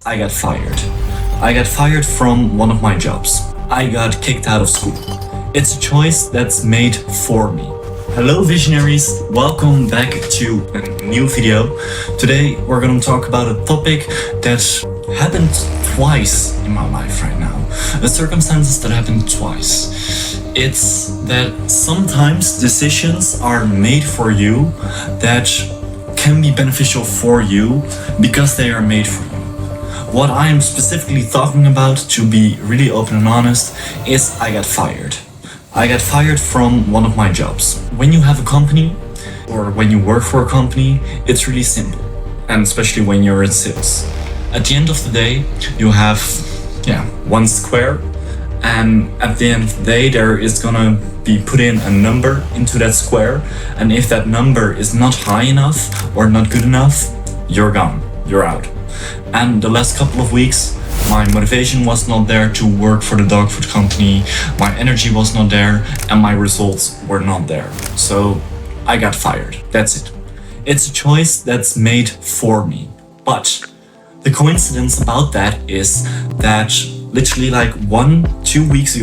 I got fired. I got fired from one of my jobs. I got kicked out of school. It's a choice that's made for me. Hello visionaries, welcome back to a new video. Today we're gonna talk about a topic that happened twice in my life right now. The circumstances that happened twice. It's that sometimes decisions are made for you that can be beneficial for you because they are made for you. What I am specifically talking about, to be really open and honest, is I got fired. I got fired from one of my jobs. When you have a company, or when you work for a company, it's really simple. And especially when you're in sales. At the end of the day, you have one square, and at the end of the day, there is gonna be put in a number into that square, and if that number is not high enough or not good enough, you're gone, you're out. And the last couple of weeks, my motivation was not there to work for the dog food company, my energy was not there, and my results were not there. So I got fired. That's it. It's a choice that's made for me. But the coincidence about that is that literally like 1 to 2 weeks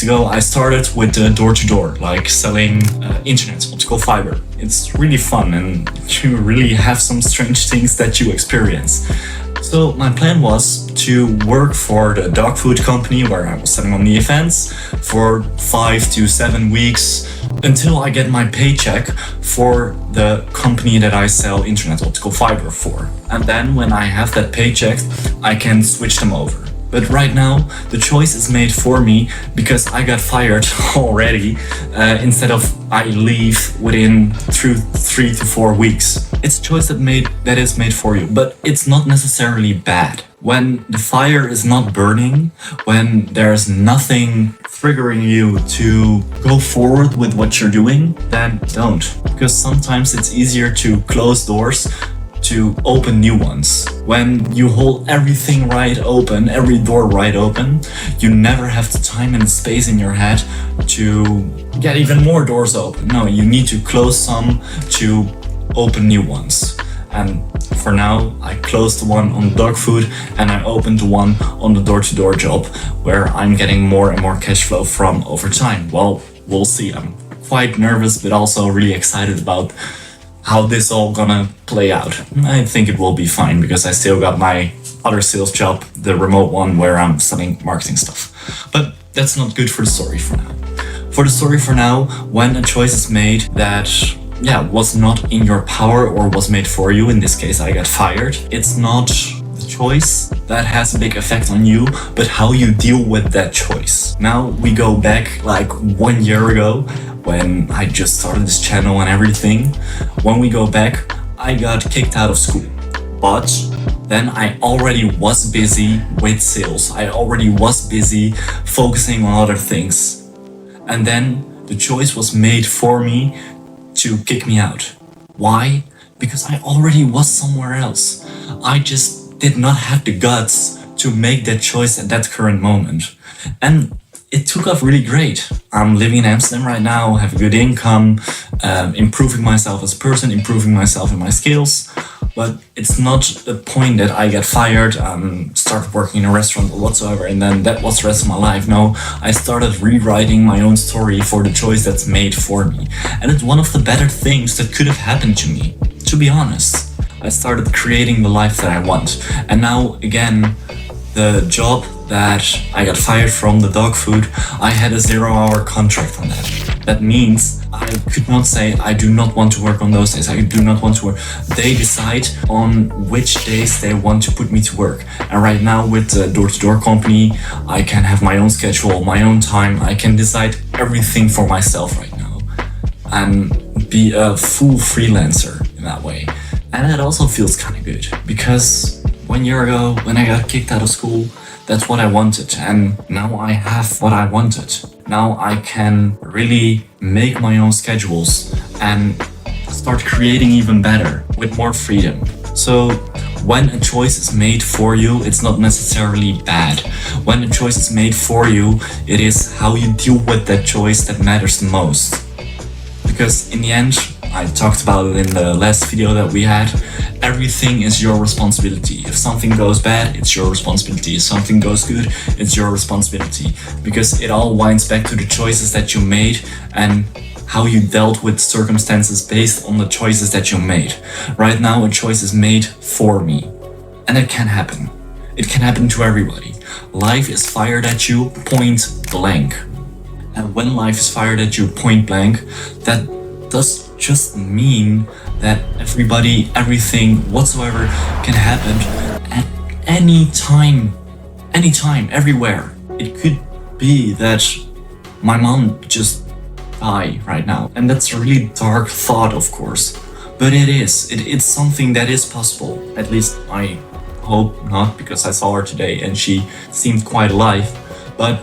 ago, I started with door-to-door, like selling internet, optical fiber. It's really fun and you really have some strange things that you experience. So my plan was to work for the dog food company where I was selling on the events for 5 to 7 weeks until I get my paycheck for the company that I sell internet optical fiber for. And then when I have that paycheck, I can switch them over. But right now, the choice is made for me because I got fired already instead of I leave within 3 to 4 weeks. It's a choice that is made for you, but it's not necessarily bad. When the fire is not burning, when there's nothing triggering you to go forward with what you're doing, then don't. Because sometimes it's easier to close doors to open new ones. When you hold everything right open, every door right open, you never have the time and the space in your head to get even more doors open. No, you need to close some to open new ones. And for now, I closed the one on dog food and I opened the one on the door-to-door job where I'm getting more and more cash flow from over time. Well, we'll see. I'm quite nervous, but also really excited about how this all gonna play out. I think it will be fine because I still got my other sales job, the remote one where I'm selling marketing stuff. But that's not good for the story for now. For the story for now, when a choice is made that was not in your power or was made for you, in this case I got fired, it's not the choice that has a big effect on you, but how you deal with that choice. Now we go back like 1 year ago, when I just started this channel and everything. When we go back, I got kicked out of school. But then I already was busy with sales. I already was busy focusing on other things. And then the choice was made for me to kick me out. Why? Because I already was somewhere else. I just did not have the guts to make that choice at that current moment. And it took off really great. I'm living in Amsterdam right now, have a good income, improving myself as a person, improving myself in my skills. But it's not the point that I get fired, started working in a restaurant or whatsoever, and then that was the rest of my life. No, I started rewriting my own story for the choice that's made for me. And it's one of the better things that could have happened to me, to be honest. I started creating the life that I want. And now, again, the job that I got fired from, the dog food, I had a 0-hour contract on that. That means I could not say I do not want to work on those days. I do not want to work. They decide on which days they want to put me to work. And right now with the door-to-door company, I can have my own schedule, my own time. I can decide everything for myself right now and be a full freelancer in that way. And that also feels kind of good because 1 year ago when I got kicked out of school, that's what I wanted, and now I have what I wanted. Now I can really make my own schedules and start creating even better with more freedom. So when a choice is made for you, it's not necessarily bad. When a choice is made for you, it is how you deal with that choice that matters the most. Because in the end, I talked about it in the last video that we had. Everything is your responsibility. If something goes bad, it's your responsibility. If something goes good, it's your responsibility. Because it all winds back to the choices that you made and how you dealt with circumstances based on the choices that you made. Right now, a choice is made for me. And it can happen. It can happen to everybody. Life is fired at you point blank. And when life is fired at you point blank, that does just mean that everybody, everything, whatsoever can happen at any time, everywhere. It could be that my mom just died right now. And that's a really dark thought, of course. But it is. It's something that is possible. At least I hope not, because I saw her today and she seemed quite alive. But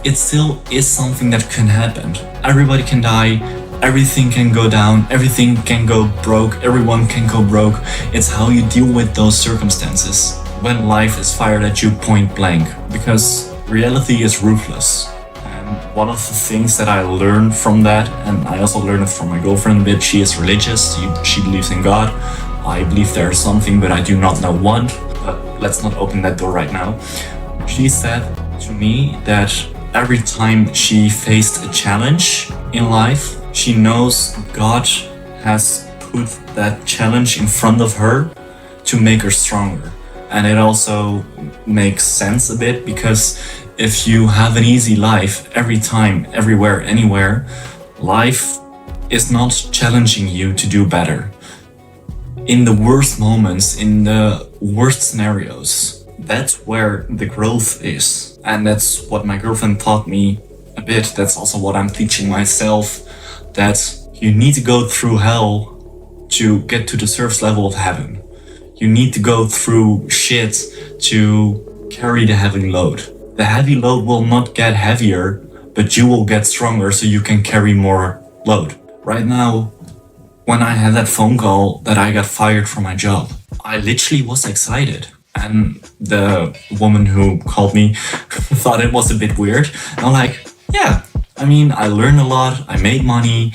it still is something that can happen. Everybody can die, everything can go down, everything can go broke, everyone can go broke. It's how you deal with those circumstances when life is fired at you point blank, because reality is ruthless. And one of the things that I learned from that, and I also learned it from my girlfriend a bit, she is religious, she believes in God. I believe there is something, but I do not know what. But let's not open that door right now. She said to me that every time she faced a challenge in life, she knows God has put that challenge in front of her to make her stronger. And it also makes sense a bit, because if you have an easy life every time, everywhere, anywhere, life is not challenging you to do better. In the worst moments, in the worst scenarios, that's where the growth is. And that's what my girlfriend taught me a bit. That's also what I'm teaching myself, that you need to go through hell to get to the surface level of heaven. You need to go through shit to carry the heavy load. The heavy load will not get heavier, but you will get stronger so you can carry more load. Right now, when I had that phone call that I got fired from my job, I literally was excited. And the woman who called me thought it was a bit weird. And I'm like, yeah, I mean, I learned a lot, I made money,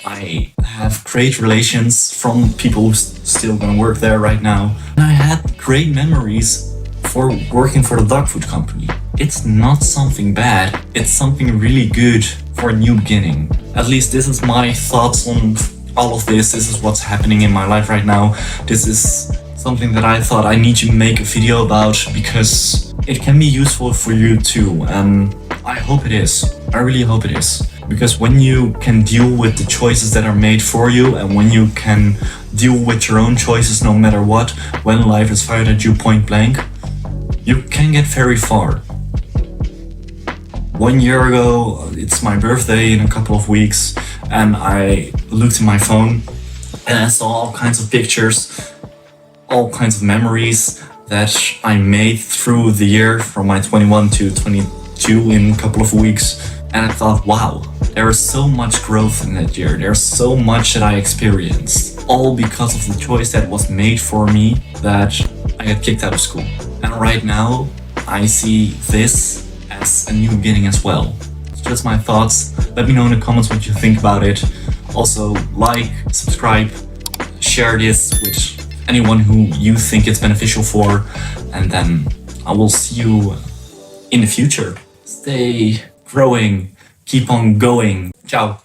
I have great relations from people who's still gonna work there right now. And I had great memories for working for the dog food company. It's not something bad, it's something really good for a new beginning. At least this is my thoughts on all of this. This is what's happening in my life right now. This is something that I thought I need to make a video about, because it can be useful for you too, and I hope it is. I really hope it is. Because when you can deal with the choices that are made for you, and when you can deal with your own choices no matter what, when life is fired at you point blank, you can get very far. 1 year ago, it's my birthday in a couple of weeks, and I looked in my phone and I saw all kinds of pictures, all kinds of memories that I made through the year from my 21 to 22 in a couple of weeks. And I thought, wow, there is so much growth in that year. There's so much that I experienced, all because of the choice that was made for me, that I got kicked out of school. And right now, I see this as a new beginning as well. It's just my thoughts. Let me know in the comments what you think about it. Also, like, subscribe, share this with anyone who you think it's beneficial for, and then I will see you in the future. Stay growing, keep on going. Ciao.